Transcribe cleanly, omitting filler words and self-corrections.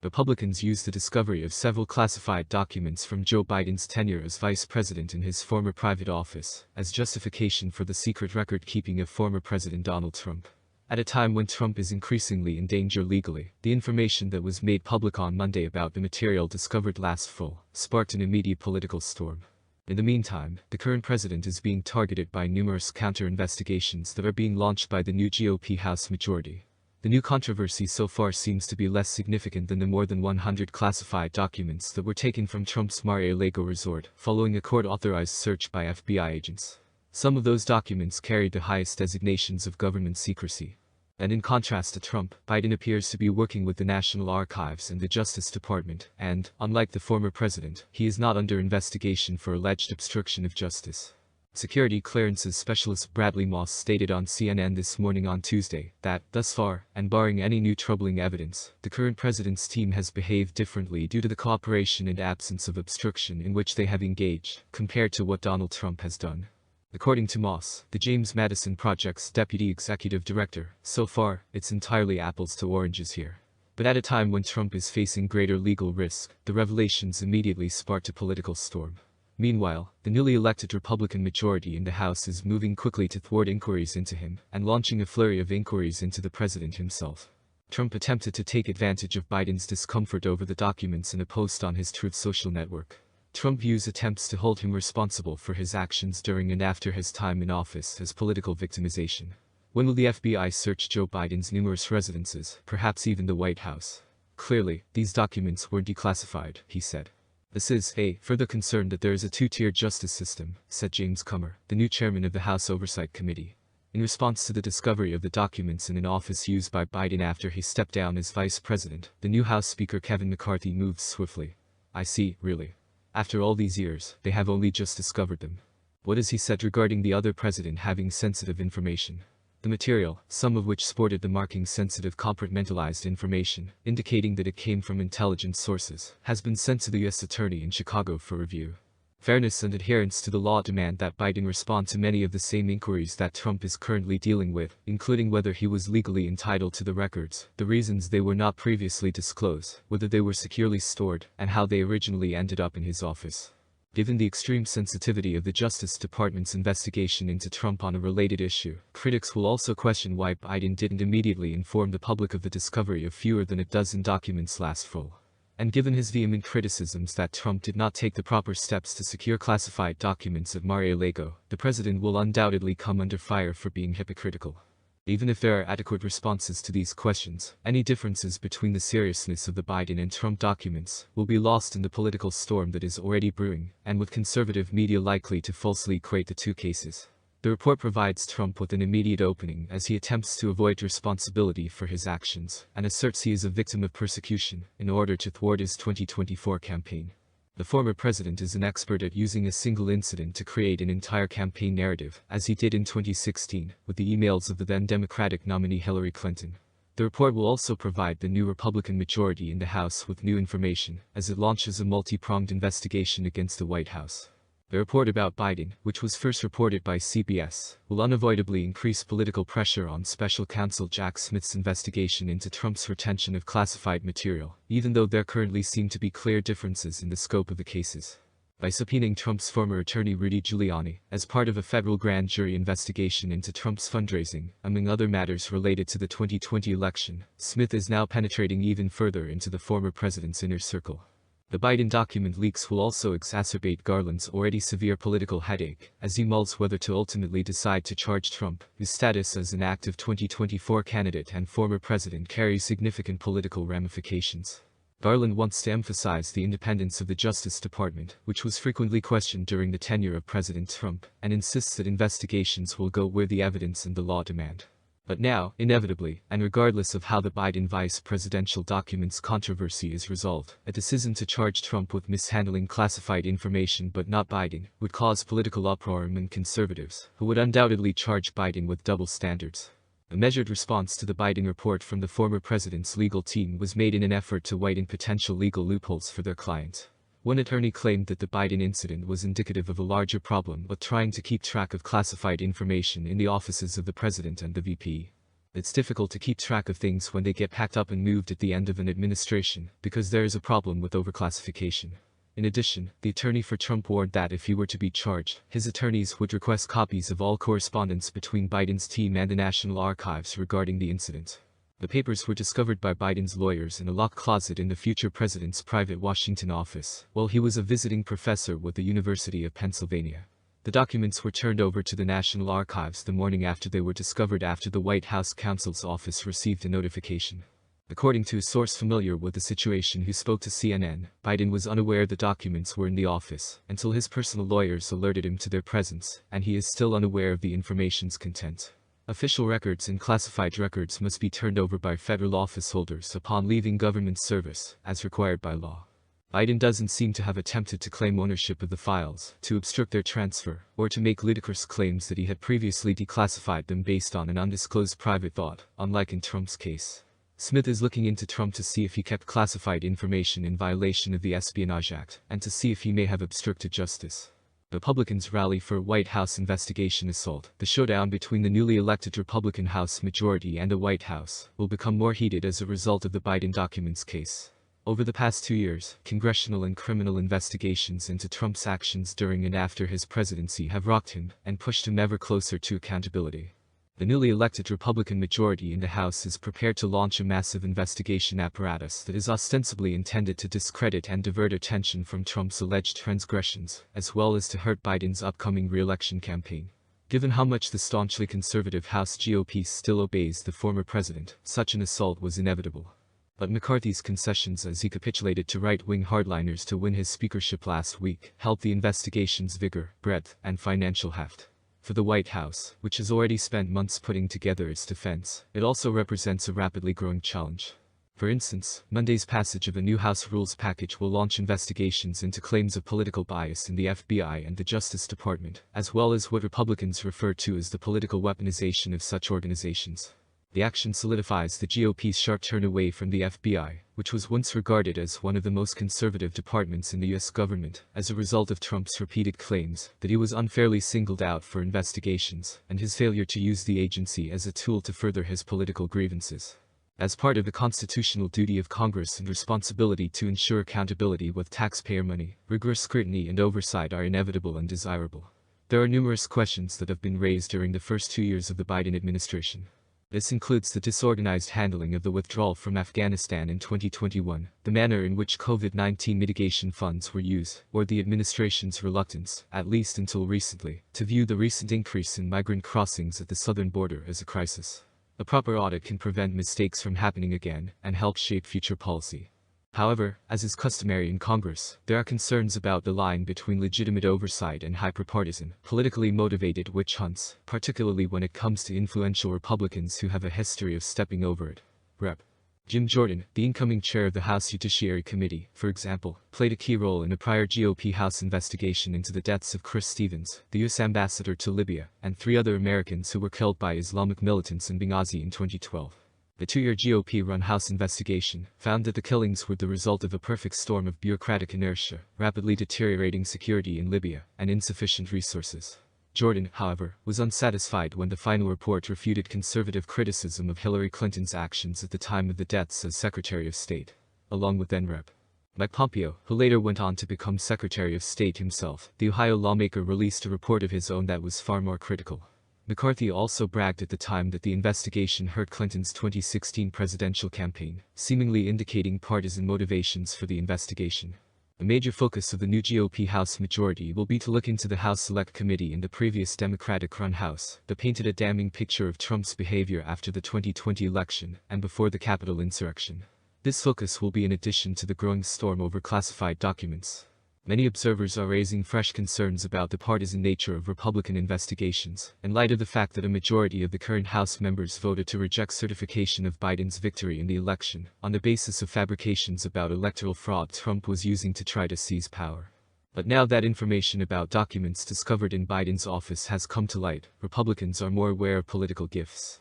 Republicans used the discovery of several classified documents from Joe Biden's tenure as vice president in his former private office as justification for the secret record-keeping of former President Donald Trump. At a time when Trump is increasingly in danger legally, the information that was made public on Monday about the material discovered last fall sparked an immediate political storm. In the meantime, the current president is being targeted by numerous counter-investigations that are being launched by the new GOP House majority. The new controversy so far seems to be less significant than the more than 100 classified documents that were taken from Trump's Mar-a-Lago resort following a court-authorized search by FBI agents. Some of those documents carried the highest designations of government secrecy. And in contrast to Trump, Biden appears to be working with the National Archives and the Justice Department, and, unlike the former president, he is not under investigation for alleged obstruction of justice. Security clearances specialist Bradley Moss stated on CNN this morning on Tuesday that, thus far, and barring any new troubling evidence, the current president's team has behaved differently due to the cooperation and absence of obstruction in which they have engaged, compared to what Donald Trump has done. According to Moss, the James Madison Project's deputy executive director, so far, it's entirely apples to oranges here. But at a time when Trump is facing greater legal risk, the revelations immediately sparked a political storm. Meanwhile, the newly elected Republican majority in the House is moving quickly to thwart inquiries into him and launching a flurry of inquiries into the president himself. Trump attempted to take advantage of Biden's discomfort over the documents in a post on his Truth Social network. Trump views attempts to hold him responsible for his actions during and after his time in office as political victimization. When will the FBI search Joe Biden's numerous residences, perhaps even the White House? Clearly, these documents weren't declassified, he said. This is a further concern that there is a two-tier justice system, said James Comer, the new chairman of the House Oversight Committee. In response to the discovery of the documents in an office used by Biden after he stepped down as vice president, the new House Speaker Kevin McCarthy moved swiftly. I see, really. After all these years, they have only just discovered them. What has he said regarding the other president having sensitive information? The material, some of which sported the marking sensitive compartmentalized information, indicating that it came from intelligence sources, has been sent to the U.S. Attorney in Chicago for review. Fairness and adherence to the law demand that Biden respond to many of the same inquiries that Trump is currently dealing with, including whether he was legally entitled to the records, the reasons they were not previously disclosed, whether they were securely stored, and how they originally ended up in his office. Given the extreme sensitivity of the Justice Department's investigation into Trump on a related issue, critics will also question why Biden didn't immediately inform the public of the discovery of fewer than a dozen documents last fall. And given his vehement criticisms that Trump did not take the proper steps to secure classified documents at Mar-a-Lago, the president will undoubtedly come under fire for being hypocritical. Even if there are adequate responses to these questions, any differences between the seriousness of the Biden and Trump documents will be lost in the political storm that is already brewing, and with conservative media likely to falsely equate the two cases. The report provides Trump with an immediate opening as he attempts to avoid responsibility for his actions and asserts he is a victim of persecution in order to thwart his 2024 campaign. The former president is an expert at using a single incident to create an entire campaign narrative, as he did in 2016, with the emails of the then Democratic nominee Hillary Clinton. The report will also provide the new Republican majority in the House with new information, as it launches a multi-pronged investigation against the White House. The report about Biden, which was first reported by CBS, will unavoidably increase political pressure on Special Counsel Jack Smith's investigation into Trump's retention of classified material, even though there currently seem to be clear differences in the scope of the cases. By subpoenaing Trump's former attorney Rudy Giuliani, as part of a federal grand jury investigation into Trump's fundraising, among other matters related to the 2020 election, Smith is now penetrating even further into the former president's inner circle. The Biden document leaks will also exacerbate Garland's already severe political headache, as he mulls whether to ultimately decide to charge Trump, whose status as an active 2024 candidate and former president carries significant political ramifications. Garland wants to emphasize the independence of the Justice Department, which was frequently questioned during the tenure of President Trump, and insists that investigations will go where the evidence and the law demand. But now, inevitably, and regardless of how the Biden vice presidential documents controversy is resolved, a decision to charge Trump with mishandling classified information but not Biden would cause political uproar among conservatives, who would undoubtedly charge Biden with double standards. A measured response to the Biden report from the former president's legal team was made in an effort to widen potential legal loopholes for their client. One attorney claimed that the Biden incident was indicative of a larger problem but trying to keep track of classified information in the offices of the president and the VP. It's difficult to keep track of things when they get packed up and moved at the end of an administration, because there is a problem with overclassification. In addition, the attorney for Trump warned that if he were to be charged, his attorneys would request copies of all correspondence between Biden's team and the National Archives regarding the incident. The papers were discovered by Biden's lawyers in a locked closet in the future president's private Washington office, while he was a visiting professor with the University of Pennsylvania. The documents were turned over to the National Archives the morning after they were discovered after the White House counsel's office received a notification. According to a source familiar with the situation who spoke to CNN, Biden was unaware the documents were in the office until his personal lawyers alerted him to their presence, and he is still unaware of the information's content. Official records and classified records must be turned over by federal office holders upon leaving government service, as required by law. Biden doesn't seem to have attempted to claim ownership of the files, to obstruct their transfer, or to make ludicrous claims that he had previously declassified them based on an undisclosed private thought, unlike in Trump's case. Smith is looking into Trump to see if he kept classified information in violation of the Espionage Act, and to see if he may have obstructed justice. Republicans rally for a White House investigation assault. The showdown between the newly elected Republican House majority and the White House will become more heated as a result of the Biden documents case. Over the past 2 years, congressional and criminal investigations into Trump's actions during and after his presidency have rocked him and pushed him ever closer to accountability. The newly elected Republican majority in the House is prepared to launch a massive investigation apparatus that is ostensibly intended to discredit and divert attention from Trump's alleged transgressions, as well as to hurt Biden's upcoming re-election campaign. Given how much the staunchly conservative House GOP still obeys the former president, such an assault was inevitable. But McCarthy's concessions as he capitulated to right-wing hardliners to win his speakership last week helped the investigation's vigor, breadth, and financial heft. For the White House, which has already spent months putting together its defense, it also represents a rapidly growing challenge. For instance, Monday's passage of a new House rules package will launch investigations into claims of political bias in the FBI and the Justice Department, as well as what Republicans refer to as the political weaponization of such organizations. The action solidifies the GOP's sharp turn away from the FBI, which was once regarded as one of the most conservative departments in the U.S. government, as a result of Trump's repeated claims that he was unfairly singled out for investigations, and his failure to use the agency as a tool to further his political grievances. As part of the constitutional duty of Congress and responsibility to ensure accountability with taxpayer money, rigorous scrutiny and oversight are inevitable and desirable. There are numerous questions that have been raised during the first 2 years of the Biden administration. This includes the disorganized handling of the withdrawal from Afghanistan in 2021, the manner in which COVID-19 mitigation funds were used, or the administration's reluctance, at least until recently, to view the recent increase in migrant crossings at the southern border as a crisis. A proper audit can prevent mistakes from happening again and help shape future policy. However, as is customary in Congress, there are concerns about the line between legitimate oversight and hyperpartisan, politically motivated witch hunts, particularly when it comes to influential Republicans who have a history of stepping over it. Rep. Jim Jordan, the incoming chair of the House Judiciary Committee, for example, played a key role in a prior GOP House investigation into the deaths of Chris Stevens, the U.S. ambassador to Libya, and 3 other Americans who were killed by Islamic militants in Benghazi in 2012. The 2-year GOP-run House investigation found that the killings were the result of a perfect storm of bureaucratic inertia, rapidly deteriorating security in Libya, and insufficient resources. Jordan, however, was unsatisfied when the final report refuted conservative criticism of Hillary Clinton's actions at the time of the deaths as Secretary of State. Along with then-Rep. Mike Pompeo, who later went on to become Secretary of State himself, the Ohio lawmaker released a report of his own that was far more critical. McCarthy also bragged at the time that the investigation hurt Clinton's 2016 presidential campaign, seemingly indicating partisan motivations for the investigation. A major focus of the new GOP House majority will be to look into the House Select Committee in the previous Democratic-run House that painted a damning picture of Trump's behavior after the 2020 election and before the Capitol insurrection. This focus will be in addition to the growing storm over classified documents. Many observers are raising fresh concerns about the partisan nature of Republican investigations, in light of the fact that a majority of the current House members voted to reject certification of Biden's victory in the election, on the basis of fabrications about electoral fraud Trump was using to try to seize power. But now that information about documents discovered in Biden's office has come to light, Republicans are more aware of political gifts.